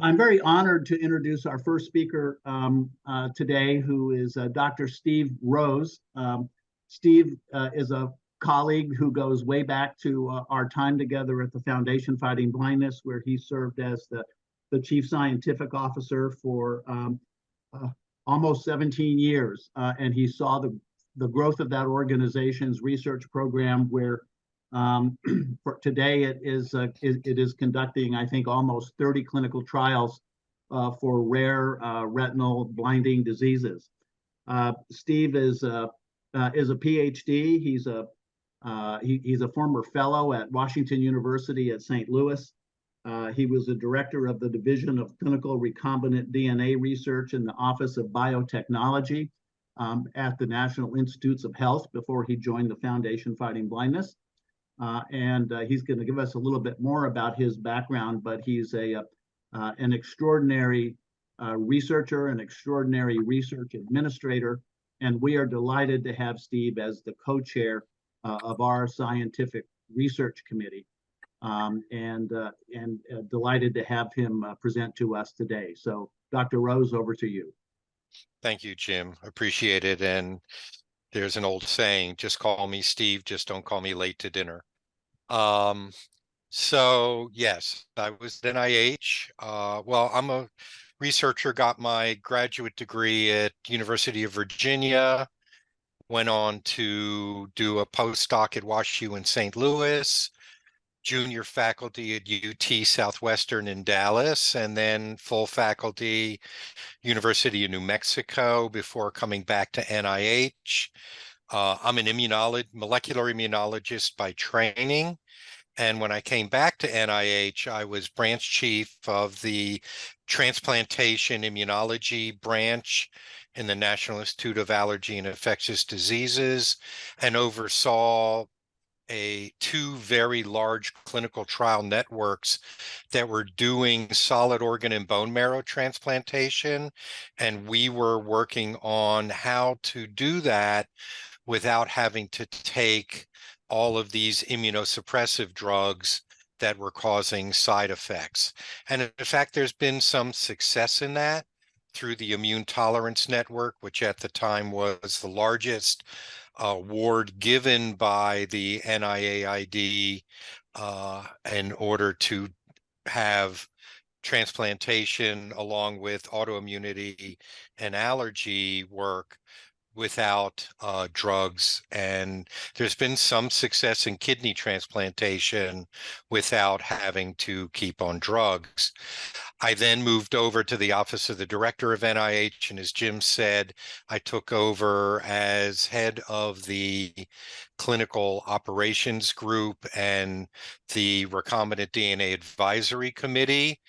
I'm very honored to introduce our first speaker today, who is Dr. Steve Rose. Steve is a colleague who goes way back to our time together at the Foundation Fighting Blindness, where he served as the chief scientific officer for almost 17 years. And he saw the growth of that organization's research program, where for today it is conducting, I think, almost 30 clinical trials for rare retinal blinding diseases. Steve is a PhD. He's a former fellow at Washington University at St. Louis. He was a director of the Division of Clinical Recombinant DNA Research in the Office of Biotechnology at the National Institutes of Health before he joined the Foundation Fighting Blindness. He's going to give us a little bit more about his background, but he's an extraordinary researcher, an extraordinary research administrator, and we are delighted to have Steve as the co-chair of our scientific research committee, and delighted to have him present to us today. So, Dr. Rose, over to you. Thank you, Jim. Appreciate it. And there's an old saying, just call me Steve, just don't call me late to dinner. So yes, I was at NIH. Well, I'm a researcher, got my graduate degree at University of Virginia, went on to do a postdoc at WashU in St. Louis, junior faculty at UT Southwestern in Dallas, and then full faculty University of New Mexico before coming back to NIH. I'm an molecular immunologist by training. And when I came back to NIH, I was branch chief of the transplantation immunology branch in the National Institute of Allergy and Infectious Diseases, and oversaw two very large clinical trial networks that were doing solid organ and bone marrow transplantation. And we were working on how to do that without having to take all of these immunosuppressive drugs that were causing side effects. And in fact, there's been some success in that through the Immune Tolerance Network, which at the time was the largest award given by the NIAID in order to have transplantation along with autoimmunity and allergy work without drugs. And there's been some success in kidney transplantation without having to keep on drugs. I then moved over to the Office of the Director of NIH, and as Jim said, I took over as head of the Clinical Operations Group and the Recombinant DNA Advisory Committee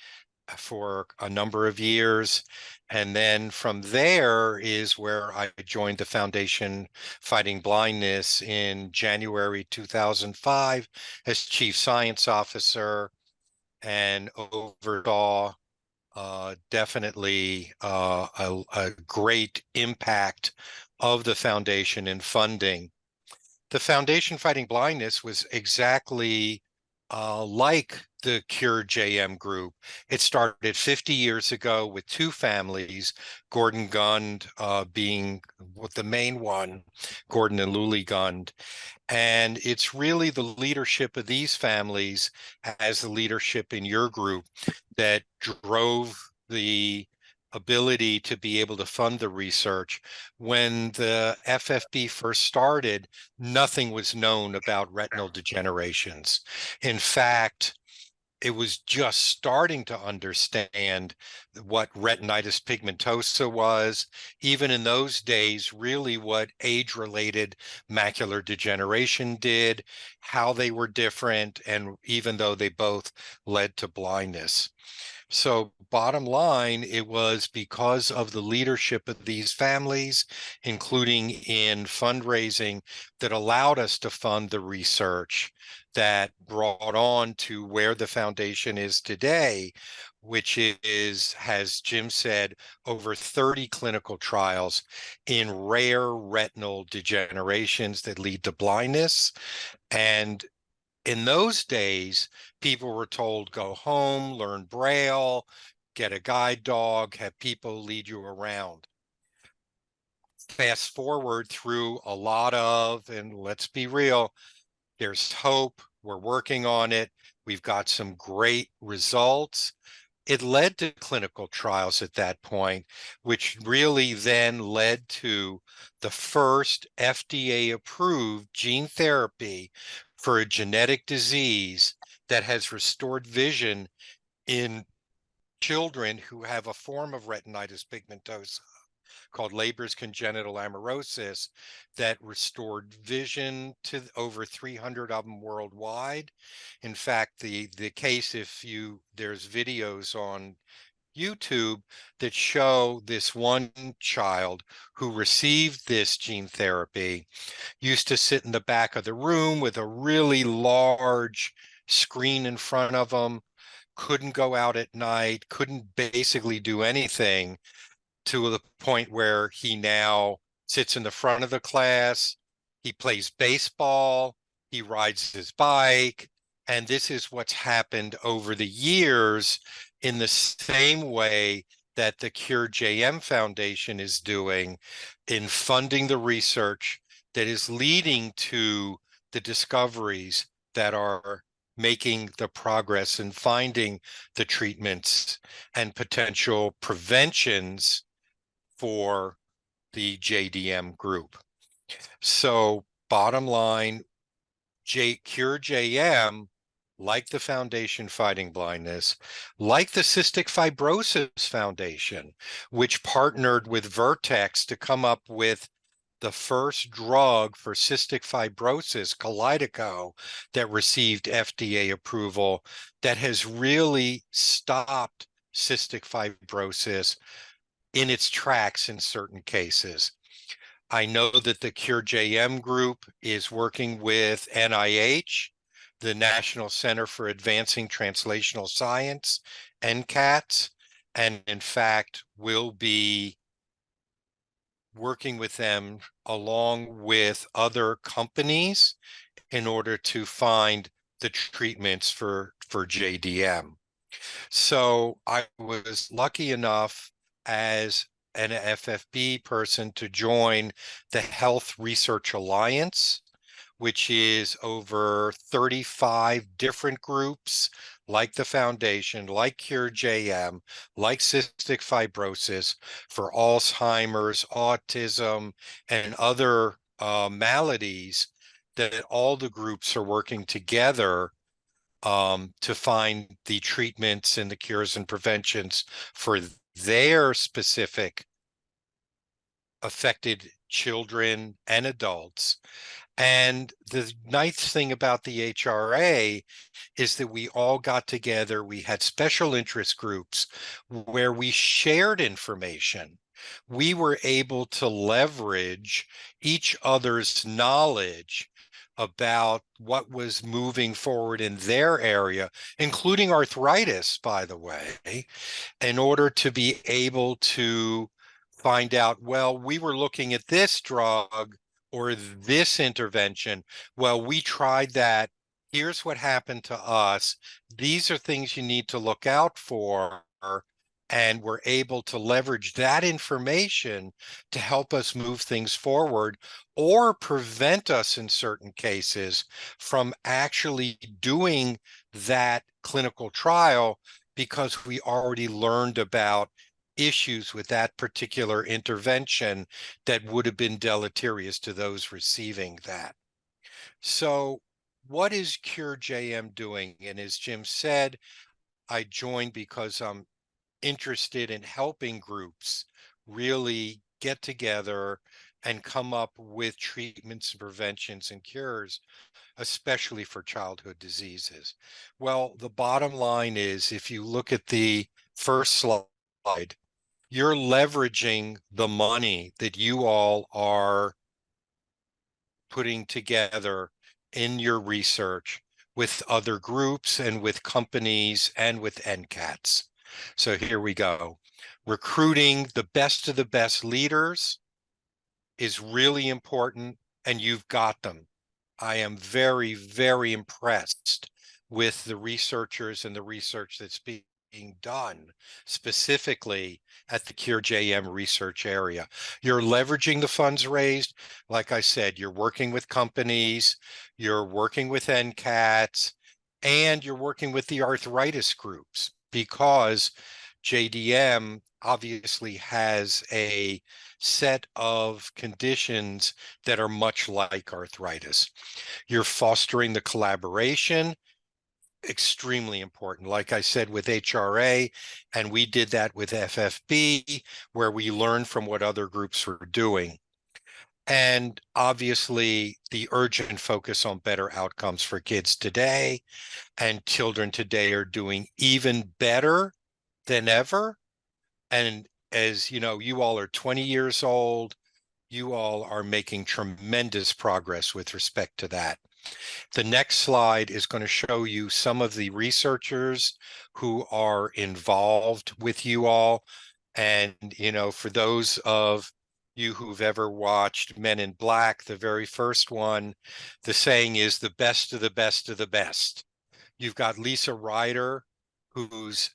for a number of years. And then from there is where I joined the Foundation Fighting Blindness in January 2005 as Chief Science Officer, and oversaw definitely a great impact of the foundation in funding. The Foundation Fighting Blindness was exactly like the Cure JM group. It started 50 years ago with two families, Gordon Gund being the main one, Gordon and Luli Gund. And it's really the leadership of these families as the leadership in your group that drove the ability to be able to fund the research. When the FFB first started, nothing was known about retinal degenerations. In fact, it was just starting to understand what retinitis pigmentosa was. Even in those days, really what age-related macular degeneration did, how they were different, and even though they both led to blindness. So bottom line, it was because of the leadership of these families, including in fundraising, that allowed us to fund the research that brought on to where the foundation is today, which is, as Jim said, over 30 clinical trials in rare retinal degenerations that lead to blindness. And in those days, people were told, go home, learn Braille, get a guide dog, have people lead you around. Fast forward through a lot of, and let's be real, there's hope. We're working on it. We've got some great results. It led to clinical trials at that point, which really then led to the first FDA-approved gene therapy for a genetic disease that has restored vision in children who have a form of retinitis pigmentosa called Leber's congenital amaurosis that restored vision to over 300 of them worldwide. In fact, the case, there's videos on YouTube that show this one child who received this gene therapy used to sit in the back of the room with a really large screen in front of him, couldn't go out at night, couldn't basically do anything, to the point where he now sits in the front of the class, he plays baseball, he rides his bike, and this is what's happened over the years in the same way that the Cure JM Foundation is doing in funding the research that is leading to the discoveries that are making the progress in finding the treatments and potential preventions for the JDM group. So bottom line, Cure JM, like the Foundation Fighting Blindness, like the Cystic Fibrosis Foundation, which partnered with Vertex to come up with the first drug for cystic fibrosis, Kalydeco, that received FDA approval, that has really stopped cystic fibrosis in its tracks in certain cases. I know that the Cure JM group is working with NIH, the National Center for Advancing Translational Science, NCATS, and in fact will be working with them along with other companies in order to find the treatments for JDM. So I was lucky enough as an FFB person to join the Health Research Alliance, which is over 35 different groups like the Foundation, like Cure JM, like cystic fibrosis, for Alzheimer's, autism, and other maladies, that all the groups are working together to find the treatments and the cures and preventions for their specific affected children and adults. And the nice thing about the HRA is that we all got together, we had special interest groups where we shared information. We were able to leverage each other's knowledge about what was moving forward in their area, including arthritis, by the way, in order to be able to find out, well, we were looking at this drug or this intervention. Well, we tried that. Here's what happened to us. These are things you need to look out for. And we're able to leverage that information to help us move things forward or prevent us in certain cases from actually doing that clinical trial, because we already learned about issues with that particular intervention that would have been deleterious to those receiving that. So what is Cure JM doing? And as Jim said, I joined because I'm interested in helping groups really get together and come up with treatments and preventions and cures, especially for childhood diseases. Well, the bottom line is, if you look at the first slide, you're leveraging the money that you all are putting together in your research with other groups and with companies and with NCATS. So here we go. Recruiting the best of the best leaders is really important, and you've got them. I am very, very impressed with the researchers and the research that's being being done specifically at the Cure JM research area. You're leveraging the funds raised. Like I said, you're working with companies, you're working with NCATs, and you're working with the arthritis groups, because JDM obviously has a set of conditions that are much like arthritis. You're fostering the collaboration, extremely important. Like I said, with HRA, and we did that with FFB, where we learned from what other groups were doing. And obviously, the urgent focus on better outcomes for kids today, and children today are doing even better than ever. And as you know, you all are 20 years old. You all are making tremendous progress with respect to that. The next slide is going to show you some of the researchers who are involved with you all. And, you know, for those of you who've ever watched Men in Black, the very first one, the saying is the best of the best of the best. You've got Lisa Ryder, who's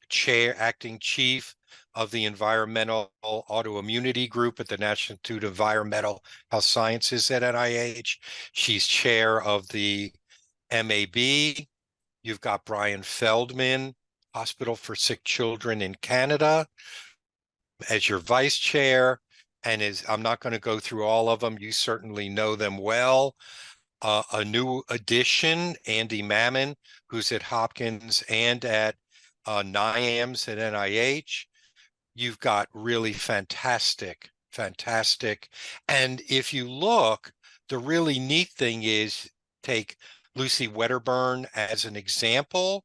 acting chief of the Environmental Autoimmunity Group at the National Institute of Environmental Health Sciences at NIH. She's chair of the MAB. You've got Brian Feldman, Hospital for Sick Children in Canada, as your vice chair. And I'm not going to go through all of them. You certainly know them well. A new addition, Andy Mammon, who's at Hopkins and at NIAMS at NIH. You've got really fantastic. And if you look, the really neat thing is, take Lucy Wedderburn as an example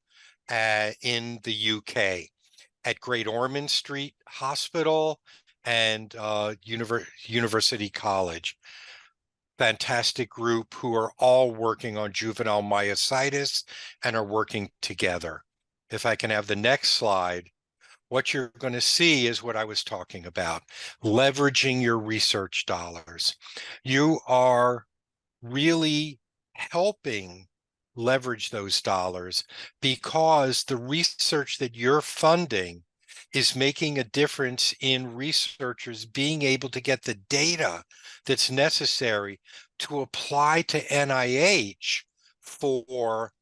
in the UK at Great Ormond Street Hospital and University College. Fantastic group who are all working on juvenile myositis and are working together. If I can have the next slide, what you're going to see is what I was talking about, leveraging your research dollars. You are really helping leverage those dollars because the research that you're funding is making a difference in researchers being able to get the data that's necessary to apply to NIH for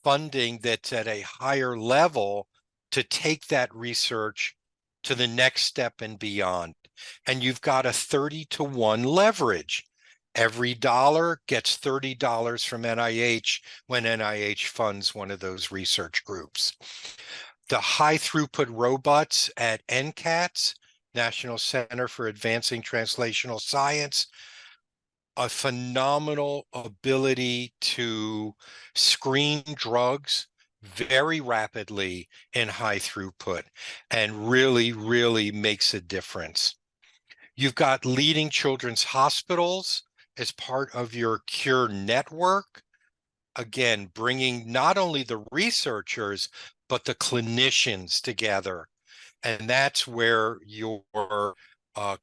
funding that's at a higher level to take that research to the next step and beyond. And you've got a 30-to-1 leverage. Every dollar gets $30 from NIH when NIH funds one of those research groups. The high throughput robots at NCATS, National Center for Advancing Translational Science, a phenomenal ability to screen drugs very rapidly in high throughput, and really makes a difference. You've got leading children's hospitals as part of your Cure network. Again, bringing not only the researchers, but the clinicians together. And that's where your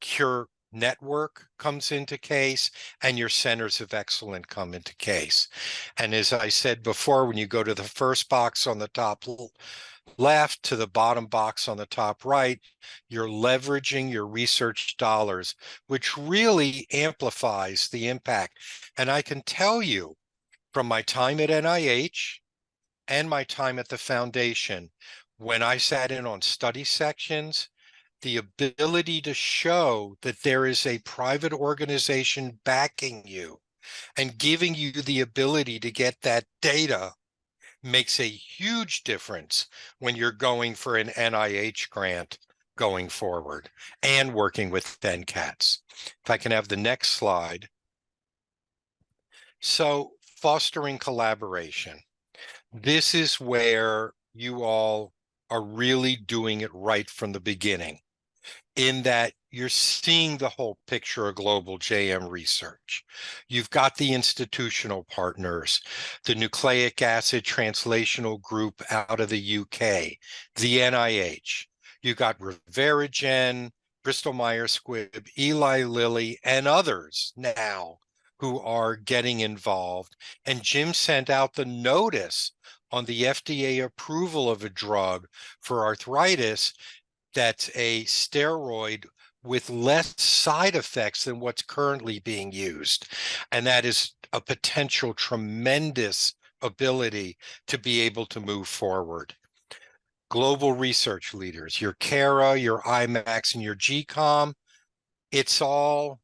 Cure network comes into case, and your centers of excellence come into case. And as I said before, when you go to the first box on the top left to the bottom box on the top right, you're leveraging your research dollars, which really amplifies the impact. And I can tell you from my time at NIH and my time at the foundation, when I sat in on study sections, the ability to show that there is a private organization backing you and giving you the ability to get that data makes a huge difference when you're going for an NIH grant going forward and working with NCATs. If I can have the next slide. So fostering collaboration. This is where you all are really doing it right from the beginning, in that you're seeing the whole picture of global JM research. You've got the institutional partners, the Nucleic Acid Translational Group out of the UK, the NIH. You've got Reverigen, Bristol Myers Squibb, Eli Lilly, and others now who are getting involved. And Jim sent out the notice on the FDA approval of a drug for arthritis that's a steroid with less side effects than what's currently being used. And that is a potential tremendous ability to be able to move forward. Global research leaders, your CARA, your IMAX, and your GCOM, it's all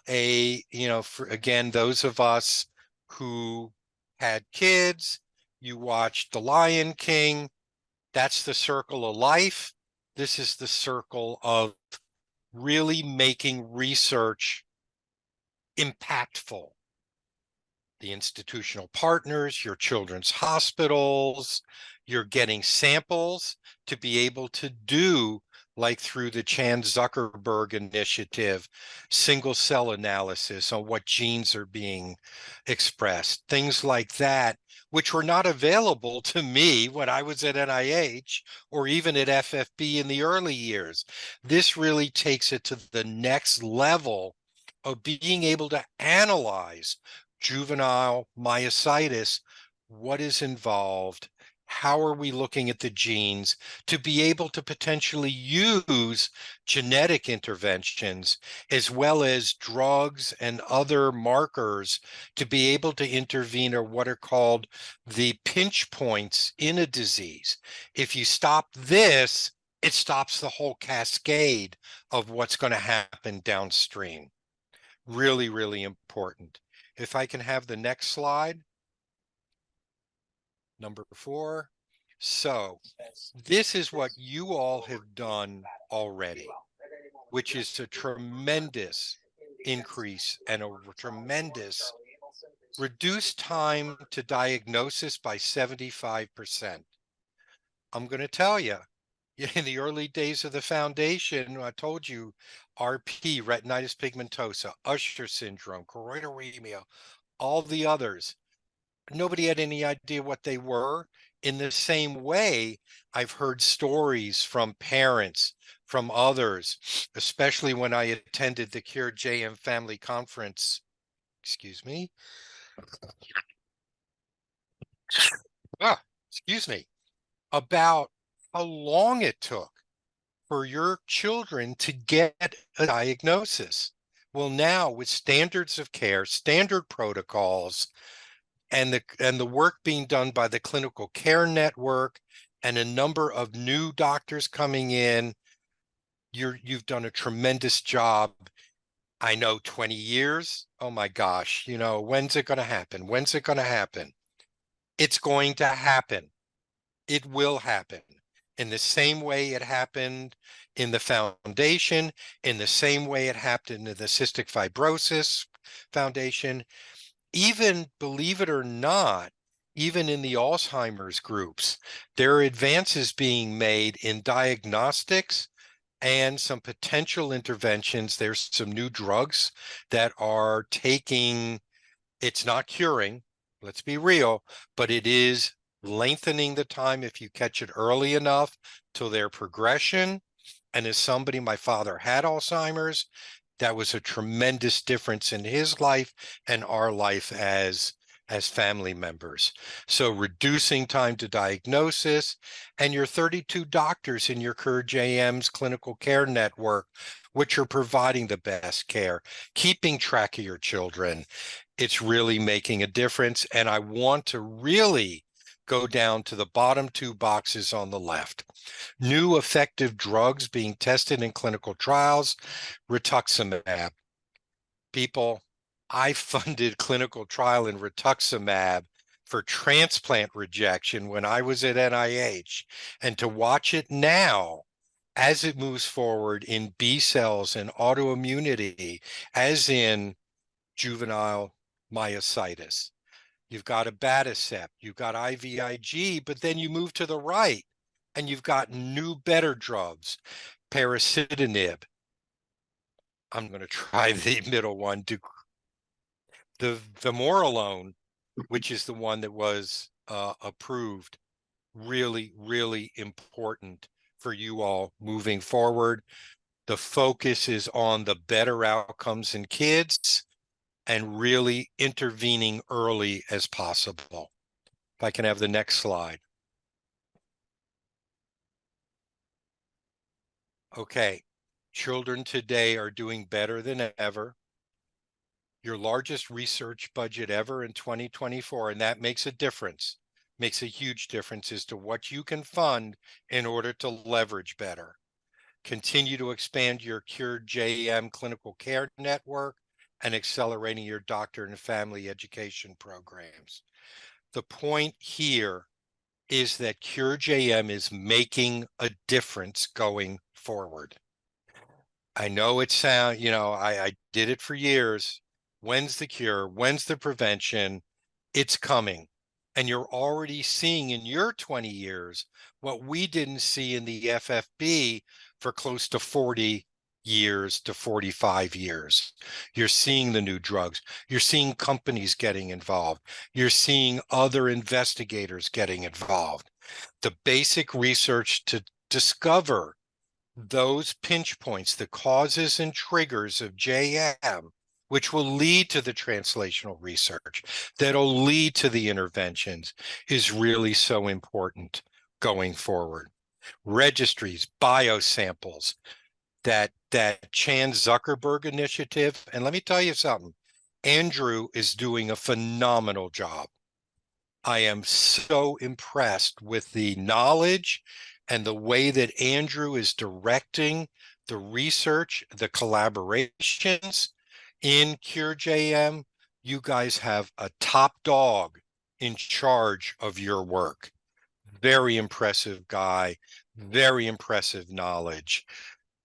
a, for, again, those of us who had kids, you watched The Lion King, that's the circle of life. This is the circle of really making research impactful. The institutional partners, your children's hospitals, you're getting samples to be able to do, like through the Chan Zuckerberg initiative, single cell analysis on what genes are being expressed, things like that, which were not available to me when I was at NIH or even at FFB in the early years. This really takes it to the next level of being able to analyze juvenile myositis, what is involved, how are we looking at the genes to be able to potentially use genetic interventions as well as drugs and other markers to be able to intervene, or what are called the pinch points in a disease. If you stop this, it stops the whole cascade of what's going to happen downstream. Really, really important. If I can have the next slide, number 4. So this is what you all have done already, which is a tremendous increase and a tremendous reduced time to diagnosis by 75%. I'm going to tell you, in the early days of the foundation, I told you RP, retinitis pigmentosa, Usher syndrome, choroideremia, all the others. Nobody had any idea what they were. In the same way, I've heard stories from parents, from others, especially when I attended the Cure JM Family Conference, excuse me, excuse me, about how long it took for your children to get a diagnosis. Well, now with standards of care, standard protocols, and the work being done by the Clinical Care Network and a number of new doctors coming in, you've done a tremendous job. I know 20 years. Oh my gosh, when's it going to happen? When's it going to happen? It's going to happen. It will happen in the same way it happened in the foundation, in the same way it happened in the Cystic Fibrosis Foundation. Even, believe it or not, even in the Alzheimer's groups, there are advances being made in diagnostics and some potential interventions. There's some new drugs that are taking, it's not curing, let's be real, but it is lengthening the time if you catch it early enough till their progression. And as somebody, my father had Alzheimer's, that was a tremendous difference in his life and our life as family members. So reducing time to diagnosis, and your 32 doctors in your CUR-JM's clinical care network, which are providing the best care, keeping track of your children. It's really making a difference. And I want to really go down to the bottom 2 boxes on the left. New effective drugs being tested in clinical trials, rituximab. People, I funded clinical trial in rituximab for transplant rejection when I was at NIH. And to watch it now, as it moves forward in B cells and autoimmunity, as in juvenile myositis. You've got abatacept, you've got IVIG, but then you move to the right and you've got new, better drugs, parasitinib. I'm going to try the middle one, the vamorolone, which is the one that was approved. Really, really important for you all moving forward. The focus is on the better outcomes in kids and really intervening early as possible. If I can have the next slide. Okay, children today are doing better than ever. Your largest research budget ever in 2024, and that makes a difference, makes a huge difference as to what you can fund in order to leverage better. Continue to expand your Cured JEM clinical care network and accelerating your doctor and family education programs. The point here is that Cure JM is making a difference going forward. I know it sounds, I did it for years. When's the cure? When's the prevention? It's coming. And you're already seeing in your 20 years what we didn't see in the FFB for close to 40 years to 45 years. You're seeing the new drugs. You're seeing companies getting involved. You're seeing other investigators getting involved. The basic research to discover those pinch points, the causes and triggers of JM, which will lead to the translational research, that'll lead to the interventions, is really so important going forward. Registries, biosamples, that Chan Zuckerberg initiative. And let me tell you something, Andrew is doing a phenomenal job. I am so impressed with the knowledge and the way that Andrew is directing the research, the collaborations in CureJM. You guys have a top dog in charge of your work. Very impressive guy, very impressive knowledge.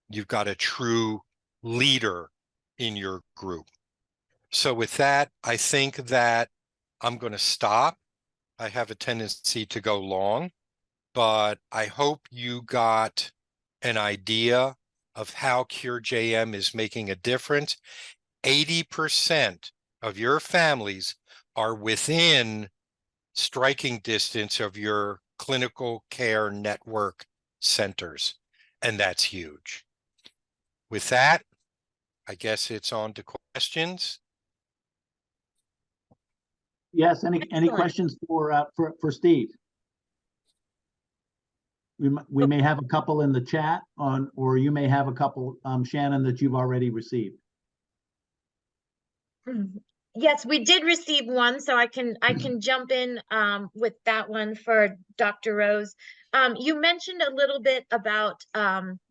You've got a true leader in your group. So with that, I think that I'm going to stop. I have a tendency to go long, but I hope you got an idea of how CureJM is making a difference. 80% of your families are within striking distance of your clinical care network centers, and that's huge. With that, I guess it's on to questions. Yes, any questions for Steve? We may have a couple in the chat or you may have a couple, Shannon, that you've already received. Yes, we did receive one, so I can jump in with that one for Dr. Rose. You mentioned a little bit about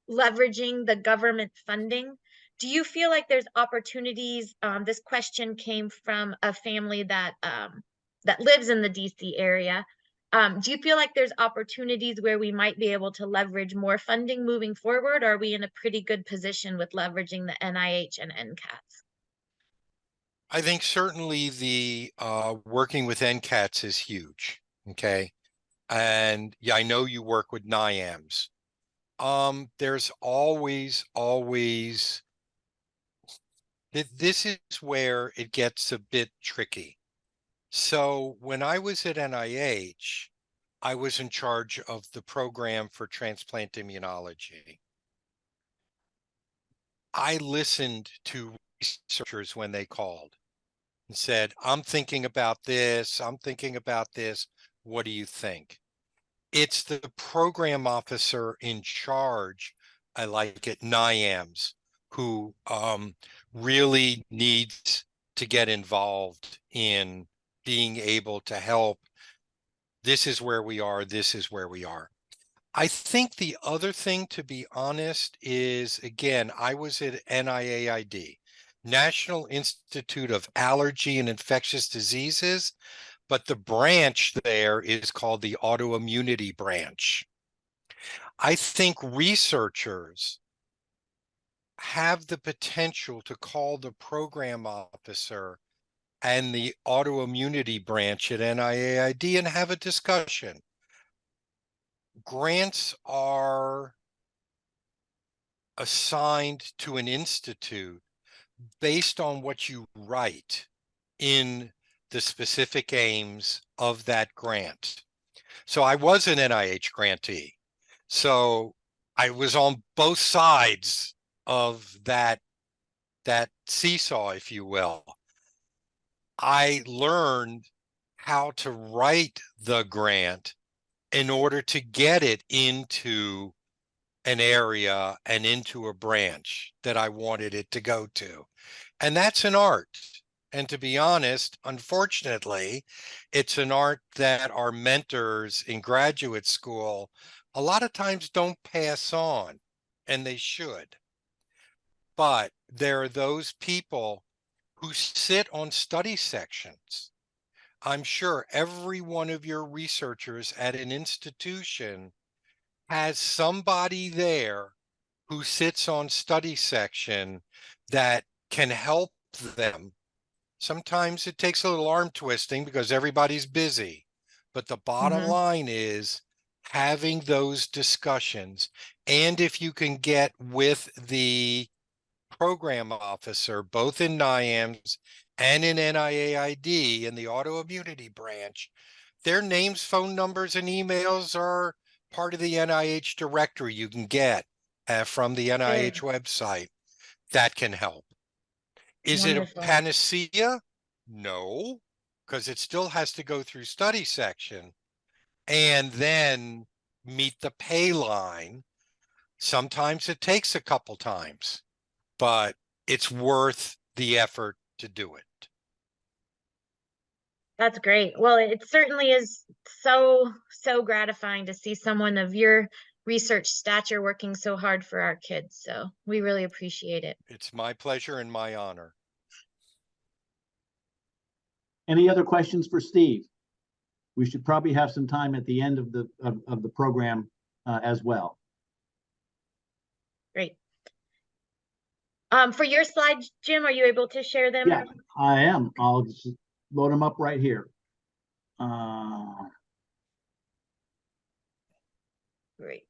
leveraging the government funding. Do you feel like there's opportunities? This question came from a family that lives in the DC area. Do you feel like there's opportunities where we might be able to leverage more funding moving forward? Or are we in a pretty good position with leveraging the NIH and NCATS? I think certainly the working with NCATS is huge. Okay. And yeah, I know you work with NIAMS. There's always, this is where it gets a bit tricky. So when I was at NIH, I was in charge of the program for transplant immunology. I listened to researchers when they called and said, I'm thinking about this. What do you think? It's the program officer in charge, I like it, NIAMS, who really needs to get involved in being able to help. This is where we are. This is where we are. I think the other thing, to be honest, is, again, I was at NIAID, National Institute of Allergy and Infectious Diseases, but the branch there is called the autoimmunity branch. I think researchers have the potential to call the program officer and the autoimmunity branch at NIAID and have a discussion. Grants are assigned to an institute based on what you write in the specific aims of that grant. So I was an NIH grantee. So I was on both sides of that seesaw, if you will. I learned how to write the grant in order to get it into an area and into a branch that I wanted it to go to. And that's an art. And to be honest, unfortunately, it's an art that our mentors in graduate school a lot of times don't pass on, and they should. But there are those people who sit on study sections. I'm sure every one of your researchers at an institution has somebody there who sits on study section that can help them. Sometimes it takes a little arm twisting because everybody's busy. But the bottom line is having those discussions. And if you can get with the program officer, both in NIAMS and in NIAID in the autoimmunity branch, their names, phone numbers, and emails are part of the NIH directory you can get from the NIH website. That can help. Is it a Wonderful. panacea? No, because it still has to go through study section and then meet the pay line. Sometimes it takes a couple times, but it's worth the effort to do it. That's great. Well, it certainly is so gratifying to see someone of your research stature working so hard for our kids. So we really appreciate it. It's my pleasure and my honor. Any other questions for Steve? We should probably have some time at the end of the program as well. Great. For your slides, Jim, are you able to share them? Yeah, I am. I'll just load them up right here. Great.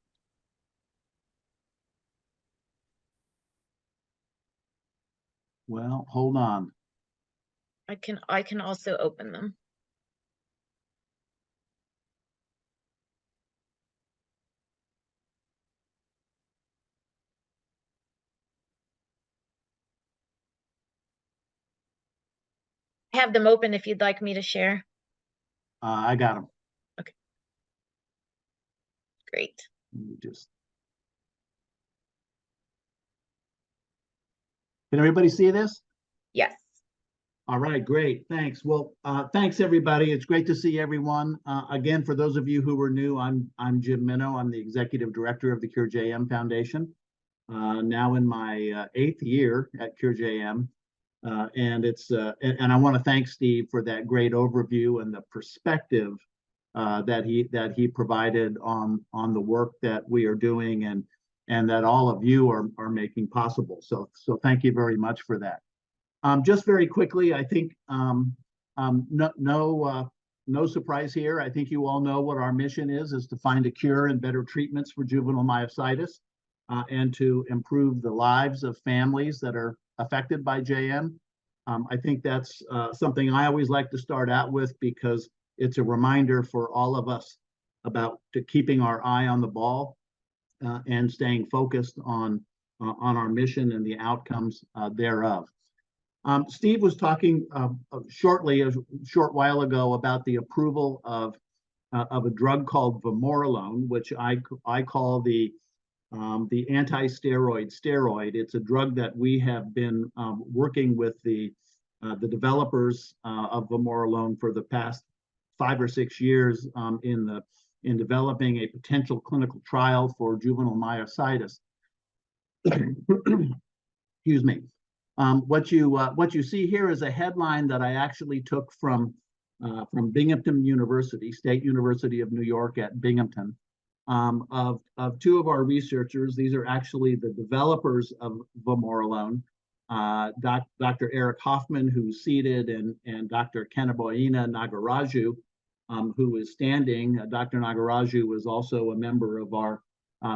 Well, hold on. I can also open them. I have them open if you'd like me to share. I got them. Okay. Great. Let me just. Can everybody see this? Yes. All right, great. Thanks. Well, thanks everybody. It's great to see everyone. Again, for those of you who are new, I'm Jim Minow. I'm the executive director of the Cure JM Foundation. Now in my 8th year at Cure JM. And I want to thank Steve for that great overview and the perspective that he provided on the work that we are doing and that all of you are making possible. So thank you very much for that. Just very quickly, I think no surprise here. I think you all know what our mission is to find a cure and better treatments for juvenile myositis and to improve the lives of families that are affected by JM. I think that's something I always like to start out with because it's a reminder for all of us about keeping our eye on the ball and staying focused on our mission and the outcomes thereof. Steve was talking a short while ago about the approval of a drug called vamorolone, which I call the anti-steroid steroid. It's a drug that we have been working with the developers of vamorolone for the past 5 or 6 years in developing a potential clinical trial for juvenile myositis. Excuse me. What you see here is a headline that I actually took from Binghamton University, State University of New York at Binghamton, of 2 of our researchers. These are actually the developers of vamorolone, Dr. Eric Hoffman, who's seated, and Dr. Kanaboina Nagaraju, who is standing. Dr. Nagaraju is also a member of our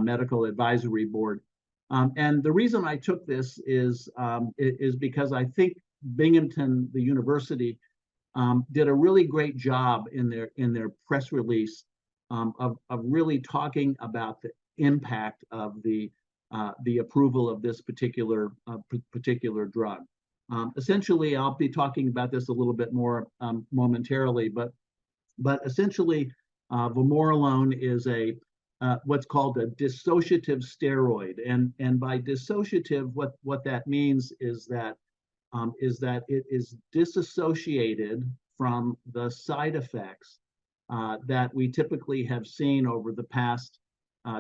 medical advisory board. And the reason I took this is because I think Binghamton, the university, did a really great job in their press release of really talking about the impact of the approval of this particular drug. Essentially, I'll be talking about this a little bit more momentarily, but But essentially, vamorolone is a what's called a dissociative steroid, and by dissociative, what that means is that it is disassociated from the side effects that we typically have seen over the past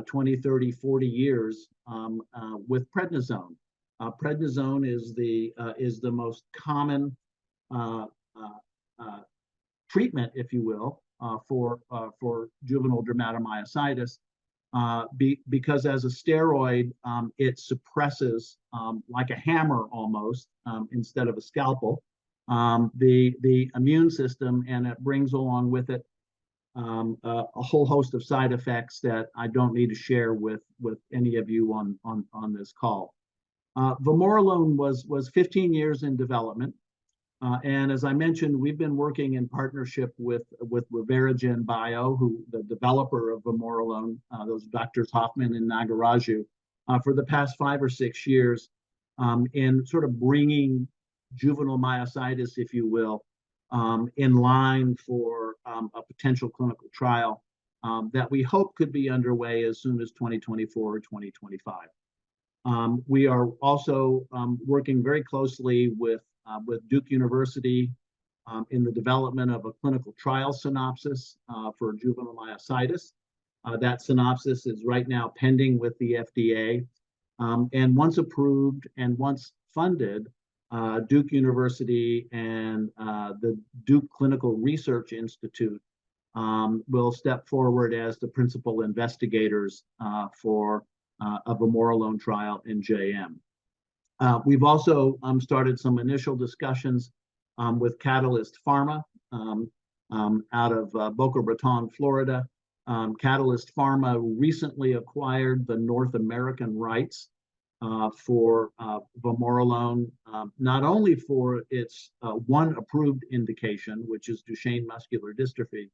20, 30, 40 years with prednisone. Prednisone is the most common treatment, if you will, for juvenile dermatomyositis, because as a steroid, it suppresses, like a hammer almost, instead of a scalpel, the immune system, and it brings along with it a whole host of side effects that I don't need to share with any of you on this call. Vamorolone was 15 years in development. And as I mentioned, we've been working in partnership with Reveragen Bio, who the developer of vamorolone, those Drs. Hoffman and Nagaraju, for the past 5 or 6 years, in sort of bringing juvenile myositis, if you will, in line for a potential clinical trial that we hope could be underway as soon as 2024 or 2025. We are also working very closely with Duke University in the development of a clinical trial synopsis for juvenile myositis. That synopsis is right now pending with the FDA. And once approved and once funded, Duke University and the Duke Clinical Research Institute will step forward as the principal investigators for a vamorolone trial in JM. We've also started some initial discussions with Catalyst Pharma out of Boca Raton, Florida. Catalyst Pharma recently acquired the North American rights for vamorolone, not only for its one approved indication, which is Duchenne muscular dystrophy,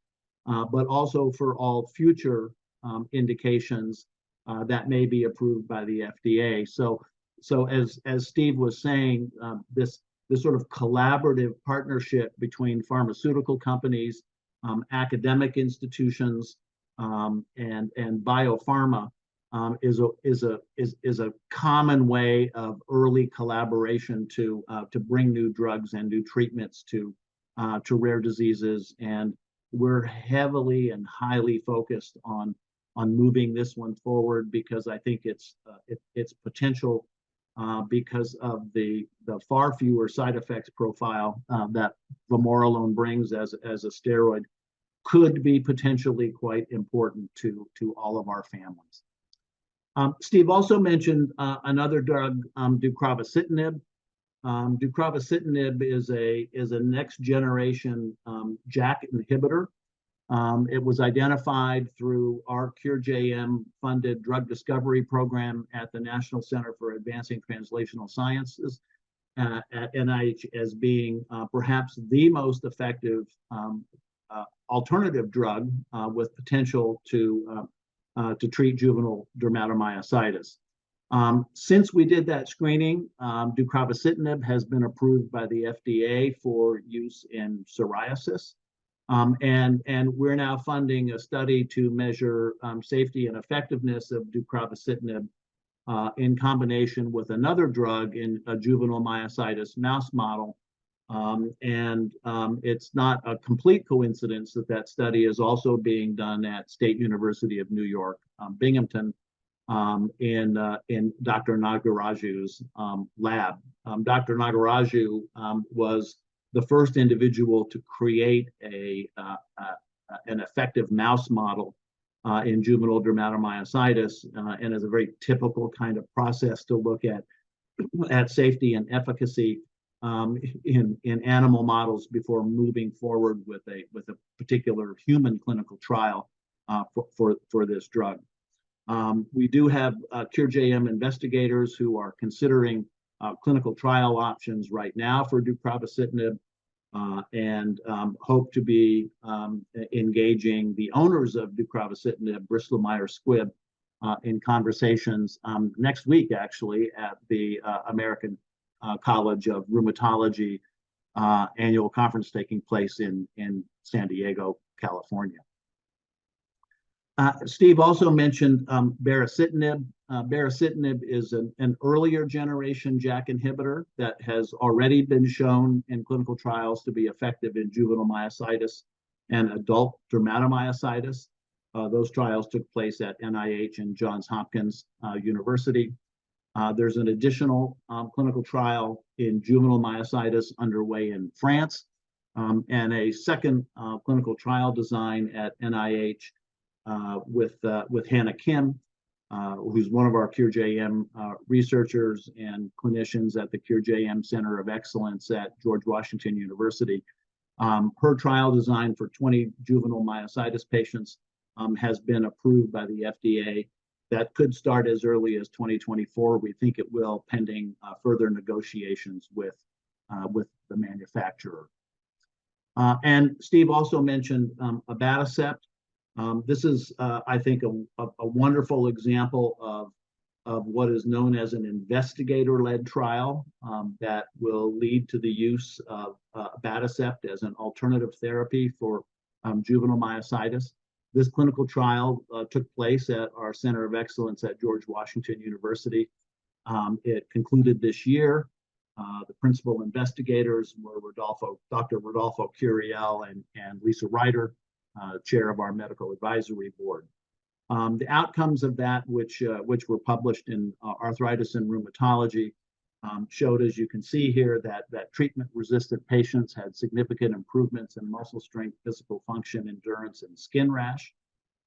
but also for all future indications that may be approved by the FDA. So as Steve was saying, this sort of collaborative partnership between pharmaceutical companies, academic institutions, and biopharma is a common way of early collaboration to bring new drugs and new treatments to rare diseases. And we're heavily and highly focused on moving this one forward because I think its potential, because of the far fewer side effects profile that vamorolone brings as a steroid, could be potentially quite important to all of our families. Steve also mentioned another drug, deucravacitinib. Deucravacitinib is a next generation JAK inhibitor. It was identified through our CureJM funded drug discovery program at the National Center for Advancing Translational Sciences at NIH as being perhaps the most effective alternative drug with potential to treat juvenile dermatomyositis. Since we did that screening, deucravacitinib has been approved by the FDA for use in psoriasis. And we're now funding a study to measure safety and effectiveness of deucravacitinib in combination with another drug in a juvenile myositis mouse model. And it's not a complete coincidence that study is also being done at State University of New York, Binghamton, in Dr. Nagaraju's lab. Dr. Nagaraju was the first individual to create an effective mouse model in juvenile dermatomyositis, and is a very typical kind of process to look at safety and efficacy in animal models before moving forward with a particular human clinical trial for this drug. We do have CureJM investigators who are considering clinical trial options right now for deucravacitinib, and hope to be engaging the owners of deucravacitinib, Bristol Myers Squibb, in conversations next week, actually, at the American College of Rheumatology annual conference taking place in San Diego California. Steve also mentioned baricitinib. Baricitinib is an earlier generation JAK inhibitor that has already been shown in clinical trials to be effective in juvenile myositis and adult dermatomyositis. Those trials took place at NIH and Johns Hopkins University. There's an additional clinical trial in juvenile myositis underway in France, and a second clinical trial design at NIH with Hannah Kim, who's one of our CureJM researchers and clinicians at the CureJM Center of Excellence at George Washington University. Her trial design for 20 juvenile myositis patients has been approved by the FDA. That could start as early as 2024. We think it will, pending further negotiations with the manufacturer. And Steve also mentioned abatacept. This is, I think, a wonderful example of what is known as an investigator-led trial that will lead to the use of abatacept as an alternative therapy for juvenile myositis. This clinical trial took place at our Center of Excellence at George Washington University. It concluded this year. The principal investigators were Dr. Rodolfo Curiel and Lisa Ryder, chair of our medical advisory board. The outcomes of that, which were published in Arthritis and Rheumatology, showed, as you can see here, that treatment-resistant patients had significant improvements in muscle strength, physical function, endurance, and skin rash,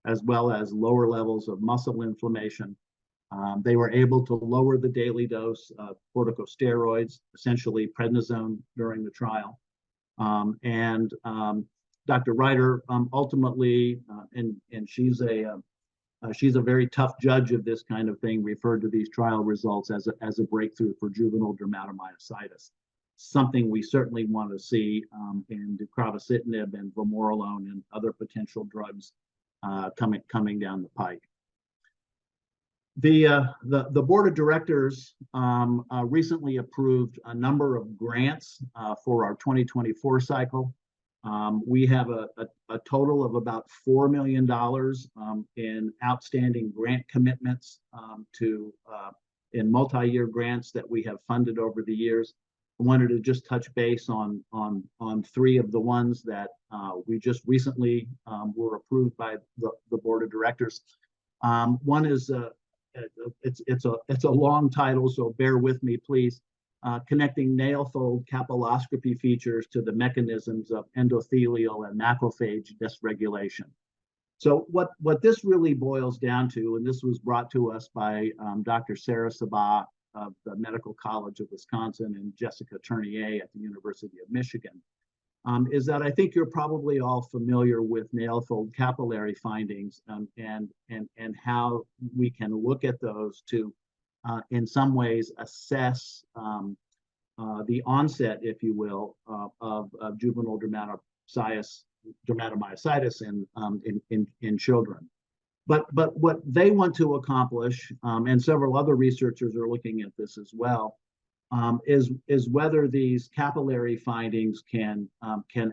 as well as lower levels of muscle inflammation. They were able to lower the daily dose of corticosteroids, essentially prednisone, during the trial. And Dr. Ryder ultimately, and she's a very tough judge of this kind of thing, referred to these trial results as a breakthrough for juvenile dermatomyositis. Something we certainly want to see in deucravacitinib and vamorolone and other potential drugs coming down the pike. The board of directors recently approved a number of grants for our 2024 cycle. We have a total of about $4 million in outstanding grant commitments in multi-year grants that we have funded over the years. I wanted to just touch base on three of the ones that we just recently were approved by the board of directors. One is it's a long title, so bear with me, please. Connecting nail fold capilloscopy features to the mechanisms of endothelial and macrophage dysregulation. So what this really boils down to, and this was brought to us by Dr. Sarah Sabah of the Medical College of Wisconsin and Jessica Tournier at the University of Michigan, is that I think you're probably all familiar with nail fold capillary findings and how we can look at those to in some ways assess the onset, if you will, of juvenile dermatomyositis in children. But what they want to accomplish, and several other researchers are looking at this as well, is whether these capillary findings can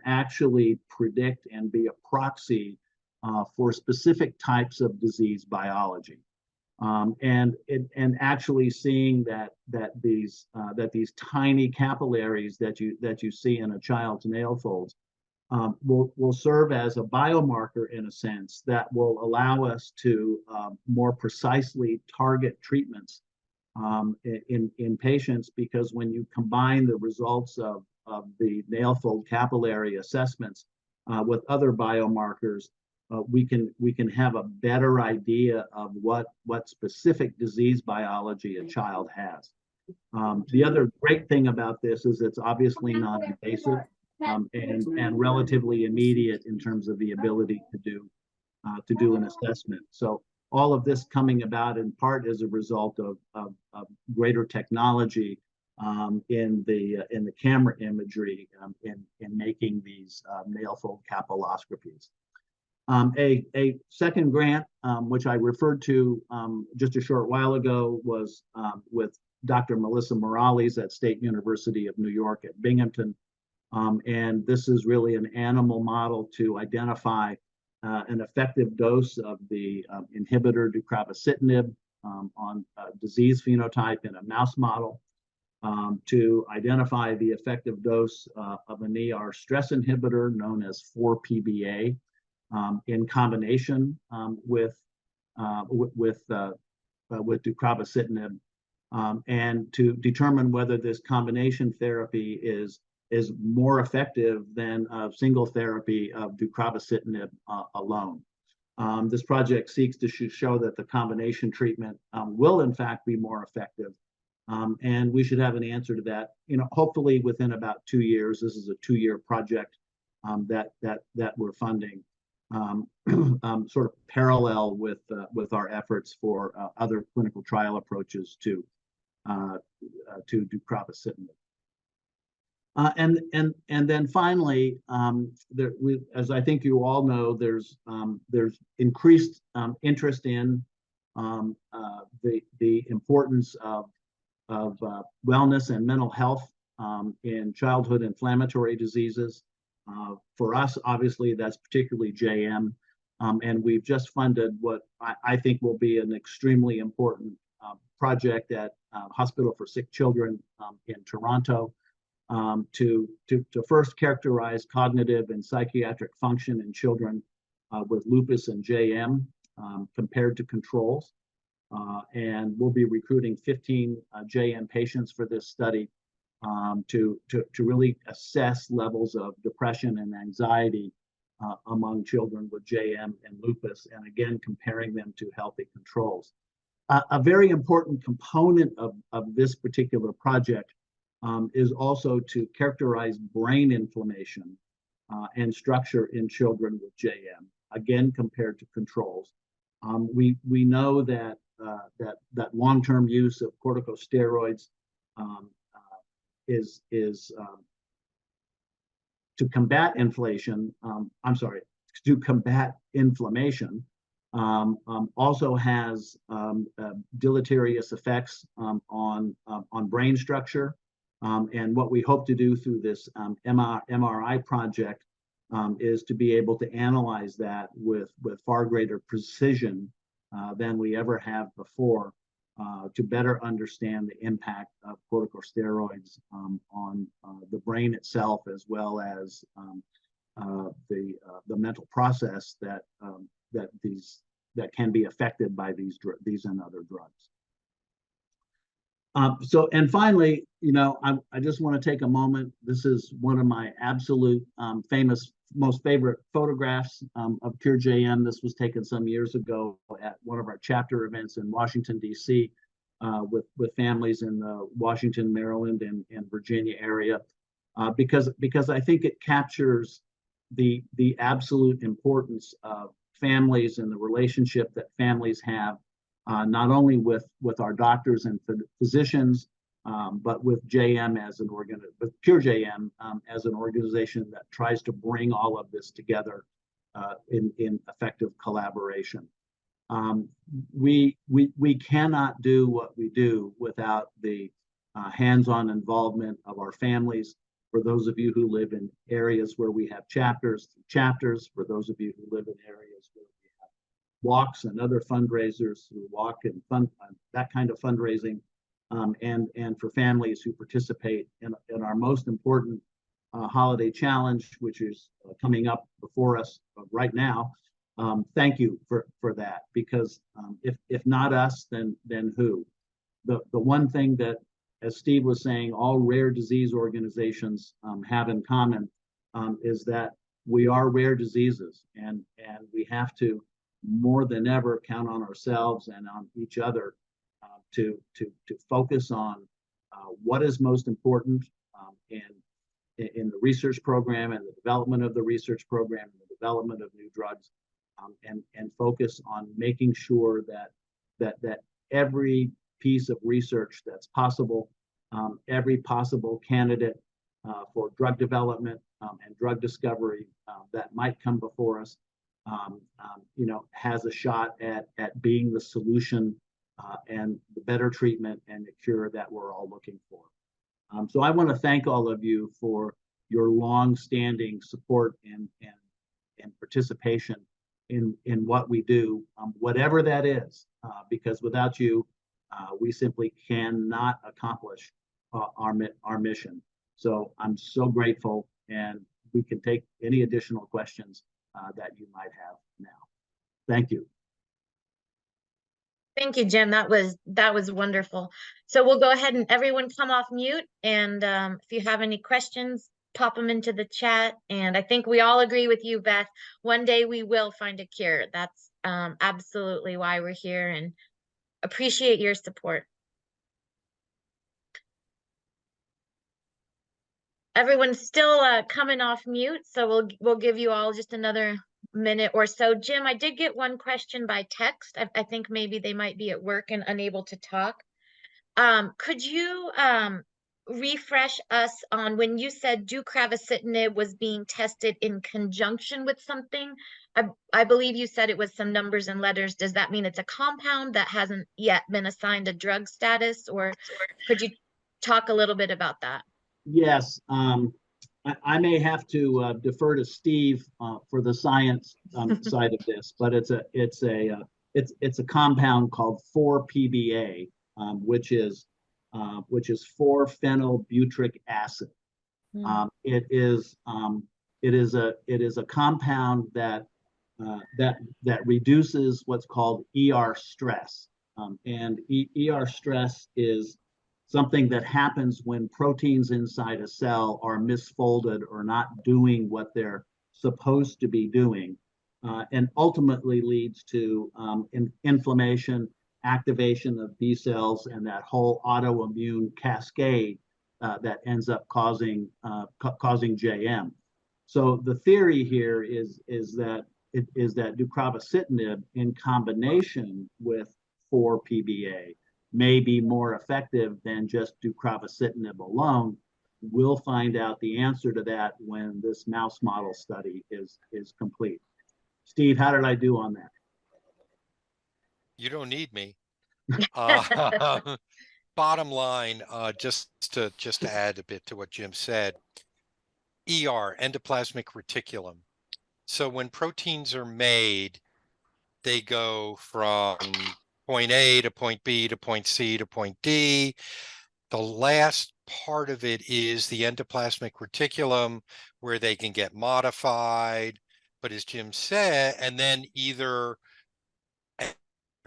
actually predict and be a proxy for specific types of disease biology. And actually seeing that these tiny capillaries that you see in a child's nail folds will serve as a biomarker, in a sense, that will allow us to more precisely target treatments in patients, because when you combine the results of the nail fold capillary assessments with other biomarkers, we can have a better idea of what specific disease biology a child has. The other great thing about this is it's obviously non-invasive and relatively immediate in terms of the ability to do an assessment. So all of this coming about in part as a result of greater technology in the camera imagery in making these nail fold capilloscopies. A second grant, which I referred to just a short while ago, was with Dr. Melissa Morales at State University of New York at Binghamton. And this is really an animal model to identify an effective dose of the inhibitor deucravacitinib on disease phenotype in a mouse model, to identify the effective dose of an ER stress inhibitor known as 4-PBA in combination with deucravacitinib, and to determine whether this combination therapy is more effective than a single therapy of deucravacitinib alone. This project seeks to show that the combination treatment will in fact be more effective, and we should have an answer to that, hopefully within about 2 years. This is a 2-year project that we're funding, sort of parallel with our efforts for other clinical trial approaches to deucravacitinib. And then finally, as I think you all know, there's increased interest in the importance of wellness and mental health in childhood inflammatory diseases. For us, obviously, that's particularly JM, and we've just funded what I think will be an extremely important project at Hospital for Sick Children in Toronto, to first characterize cognitive and psychiatric function in children with lupus and JM compared to controls. And we'll be recruiting 15 JM patients for this study to really assess levels of depression and anxiety among children with JM and lupus, and again, comparing them to healthy controls. A very important component of this particular project is also to characterize brain inflammation and structure in children with JM, again compared to controls. We know that long-term use of corticosteroids is to combat inflation. To combat inflammation. Also has deleterious effects on brain structure. And what we hope to do through this MRI project is to be able to analyze that with far greater precision than we ever have before, to better understand the impact of corticosteroids on the brain itself, as well as the mental process that can be affected by these and other drugs. And finally, I just want to take a moment. This is one of my absolute most favorite photographs of Cure JM. This was taken some years ago at one of our chapter events in Washington, D.C., with families in the Washington, Maryland, and Virginia area, because I think it captures the absolute importance of families and the relationship that families have, not only with our doctors and physicians, but with JM as an with Cure JM as an organization that tries to bring all of this together in effective collaboration. We cannot do what we do without the hands-on involvement of our families. For those of you who live in areas where we have chapters. For those of you who live in areas where we have walks and other fundraisers who walk and that kind of fundraising, and for families who participate in our most important holiday challenge, which is coming up before us right now. Thank you for that, because if not us, then who? The one thing that, as Steve was saying, all rare disease organizations have in common is that we are rare diseases, and we have to more than ever count on ourselves and on each other to focus on what is most important in the research program and the development of the research program and the development of new drugs, and focus on making sure that every piece of research that's possible, every possible candidate for drug development and drug discovery that might come before us, has a shot at being the solution and the better treatment and the cure that we're all looking for. So I want to thank all of you for your long-standing support and participation in what we do, whatever that is, because without you, we simply cannot accomplish our mission. So I'm so grateful, and we can take any additional questions that you might have now. Thank you. Thank you, Jim. That was wonderful. So we'll go ahead and everyone come off mute. And if you have any questions, pop them into the chat. And I think we all agree with you, Beth. One day we will find a cure. That's absolutely why we're here, and appreciate your support. Everyone's still coming off mute, so we'll give you all just another minute or so. Jim, I did get one question by text. I think maybe they might be at work and unable to talk. Could you refresh us on when you said deucravacitinib was being tested in conjunction with something? I believe you said it was some numbers and letters. Does that mean it's a compound that hasn't yet been assigned a drug status, or could you talk a little bit about that? Yes, I may have to defer to Steve for the science side of this, but it's a compound called 4-PBA, which is 4-phenylbutyric acid. It is a compound that reduces what's called ER stress, and ER stress is something that happens when proteins inside a cell are misfolded or not doing what they're supposed to be doing, and ultimately leads to inflammation, activation of B cells, and that whole autoimmune cascade that ends up causing JM. So the theory here is that deucravacitinib in combination with 4-PBA may be more effective than just deucravacitinib alone. We'll find out the answer to that when this mouse model study is complete. Steve, how did I do on that? You don't need me. Bottom line, just to add a bit to what Jim said, ER, endoplasmic reticulum. So when proteins are made, they go from point A to point B to point C to point D. The last part of it is the endoplasmic reticulum, where they can get modified. But as Jim said, and then either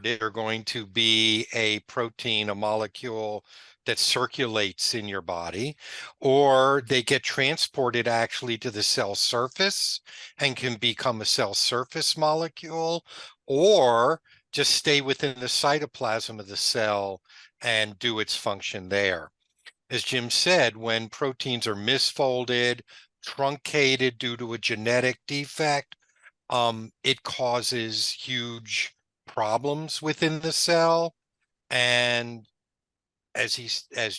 they're going to be a protein, a molecule that circulates in your body, or they get transported actually to the cell surface and can become a cell surface molecule, or just stay within the cytoplasm of the cell and do its function there. As Jim said, when proteins are misfolded, truncated due to a genetic defect, it causes huge problems within the cell, and as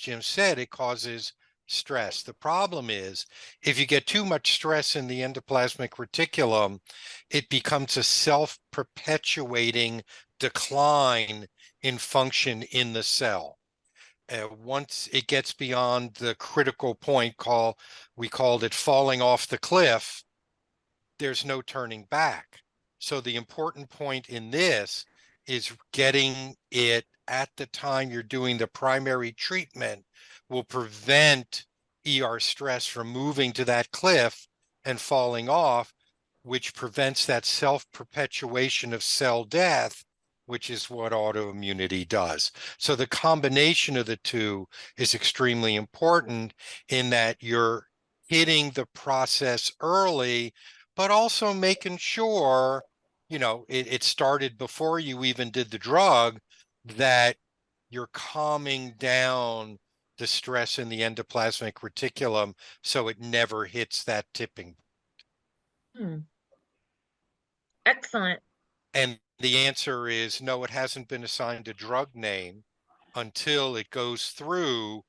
Jim said, it causes stress. The problem is, if you get too much stress in the endoplasmic reticulum, it becomes a self-perpetuating decline in function in the cell. Once it gets beyond the critical point, we called it falling off the cliff, there's no turning back. So the important point in this is getting it at the time you're doing the primary treatment will prevent ER stress from moving to that cliff and falling off, which prevents that self-perpetuation of cell death, which is what autoimmunity does. So the combination of the two is extremely important in that you're hitting the process early, but also making sure, it started before you even did the drug, that you're calming down the stress in the endoplasmic reticulum so it never hits that tipping. Excellent. And the answer is no, it hasn't been assigned a drug name until it goes through,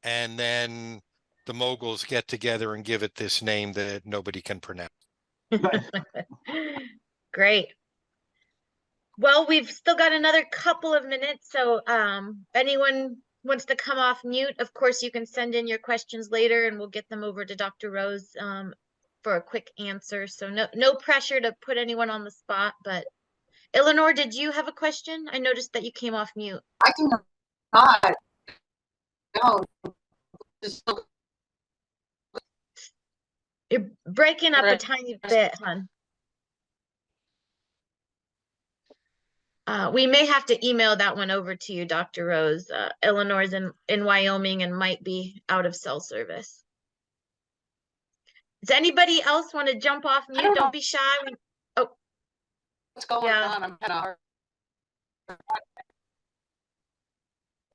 and then the moguls get together and give it this name that nobody can pronounce. Great. Well, we've still got another couple of minutes, so anyone wants to come off mute, of course, you can send in your questions later and we'll get them over to Dr. Rose for a quick answer. So no pressure to put anyone on the spot, but Eleanor, did you have a question? I noticed that you came off mute. I do not know. Just You're breaking up a tiny bit, hon. We may have to email that one over to you, Dr. Rose. Eleanor's in Wyoming and might be out of cell service. Does anybody else want to jump off mute? Don't be shy. what's going Yeah. on? I'm kind of.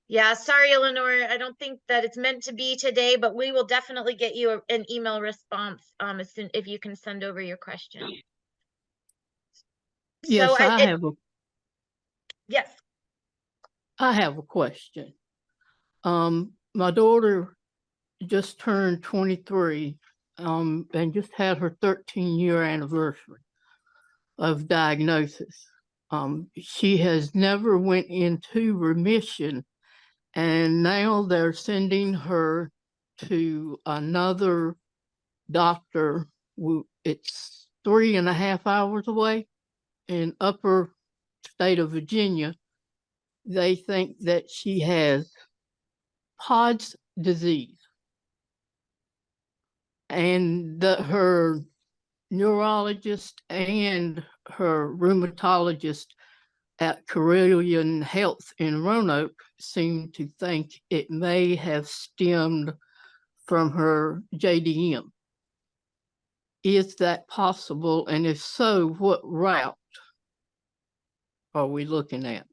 Yeah, sorry, Eleanor. I don't think that it's meant to be today, but we will definitely get you an email response as soon if you can send over your question. Yes, So yes. I have a question. My daughter just turned 23 and just had her 13-year anniversary of diagnosis. She has never went into remission, and now they're sending her to another doctor. It's 3.5 hours away in upper state of Virginia. They think that she has PODS disease, and that her neurologist and her rheumatologist at Carilion Health in Roanoke seem to think it may have stemmed from her JDM. Is that possible? And if so, what route are we looking at?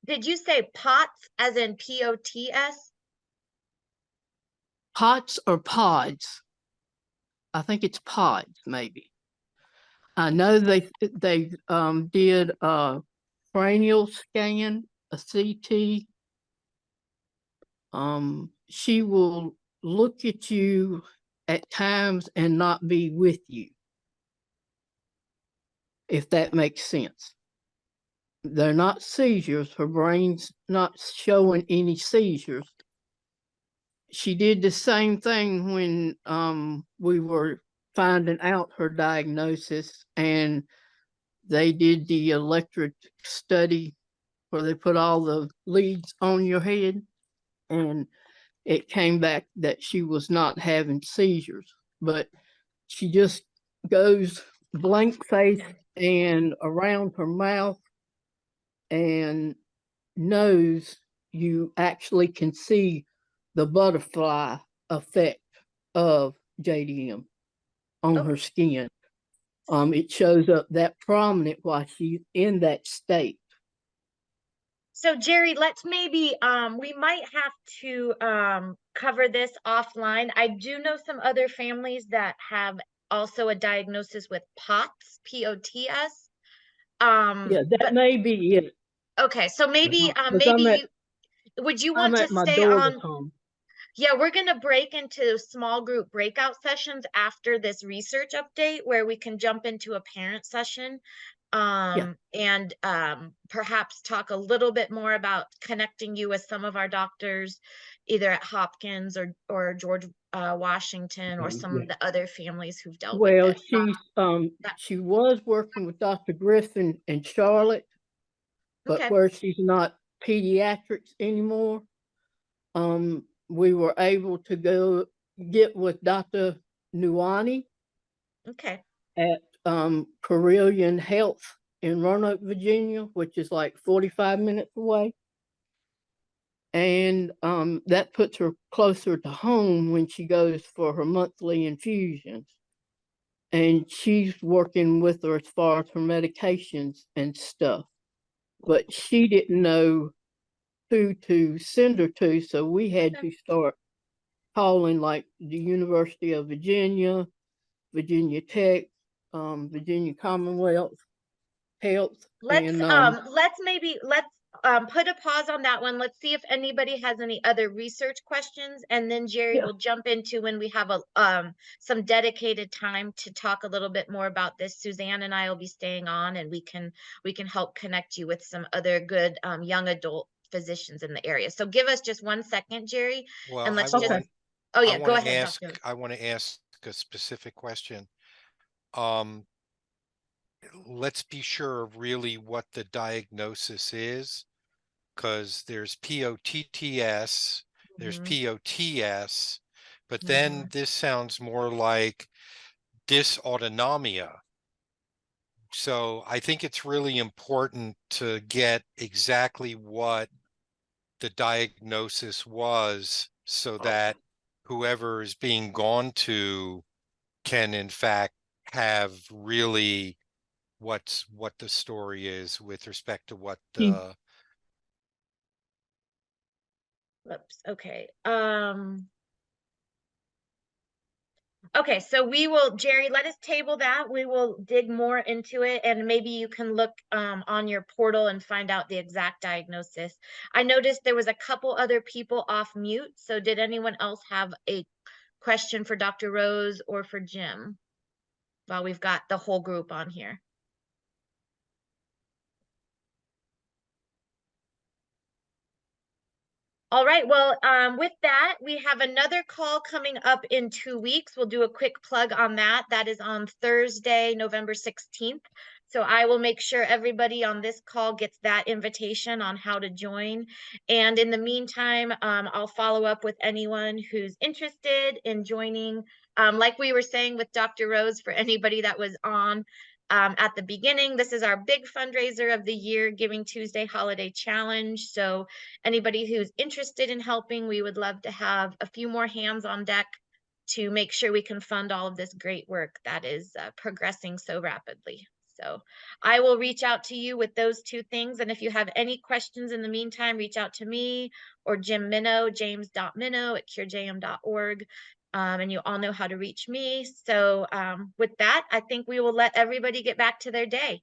Did you say POTS as in POTS? POTS or PODS? I think it's PODS, maybe. I know they did a cranial scan, a CT. She will look at you at times and not be with you, if that makes sense. They're not seizures. Her brain's not showing any seizures. She did the same thing when we were finding out her diagnosis, and they did the electric study where they put all the leads on your head, and it came back that she was not having seizures, but she just goes blank face and around her mouth and nose. You actually can see the butterfly effect of JDM on her skin. It shows up that prominent while she's in that state. So Jerry, let's maybe we might have to cover this offline. I do know some other families that have also a diagnosis with POTS, P-O-T-S. Yeah, that may be it. Okay, so maybe would you want I'm to at my stay daughter's on? home. Yeah, we're going to break into small group breakout sessions after this research update where we can jump into a parent session and perhaps talk a little bit more about connecting you with some of our doctors, either at Hopkins or George Washington or some of the other families who've dealt with it. She was working with Dr. Griffin in Charlotte, but Okay. where she's not pediatrics anymore, we were able to go get with Dr. Nuani at Carilion Health in Roanoke, Virginia, which is like 45 minutes away. And that puts her closer to home when she goes for her monthly infusions. And she's working with her as far as her medications and stuff. But she didn't know who to send her to, so we had to start calling like the University of Virginia, Virginia Tech, Virginia Commonwealth Health. Let's and put a pause on that one. Let's see if anybody has any other research questions, and then Jerry will jump into when we have some dedicated time to talk a little bit more about this. Suzanne and I will be staying on, and we can help connect you with some other good young adult physicians in the area. So give us just 1 second, Jerry, Well, and I let's just, want, oh I yeah, go want to ahead, ask, Dr. I want to ask a specific question. Let's be sure of really what the diagnosis is, because there's POTTS, there's Mhm. POTS, but Mhm. then this sounds more like dysautonomia. So I think it's really important to get exactly what the diagnosis was so that whoever is being gone to can in fact have really what the story is with respect to what Hmm. the Whoops, okay. Okay, so we will, Jerry, let us table that. We will dig more into it, and maybe you can look on your portal and find out the exact diagnosis. I noticed there was a couple other people off mute. So did anyone else have a question for Dr. Rose or for Jim? While we've got the whole group on here. All right, well, with that, we have another call coming up in 2 weeks. We'll do a quick plug on that. That is on Thursday, November 16th. So I will make sure everybody on this call gets that invitation on how to join. And in the meantime, I'll follow up with anyone who's interested in joining. Like we were saying with Dr. Rose, for anybody that was on at the beginning, this is our big fundraiser of the year, Giving Tuesday Holiday Challenge. So anybody who's interested in helping, we would love to have a few more hands on deck to make sure we can fund all of this great work that is progressing so rapidly. So I will reach out to you with those 2 things. And if you have any questions in the meantime, reach out to me or Jim Minnow, james.minnow@curejm.org. And you all know how to reach me. So with that, I think we will let everybody get back to their day.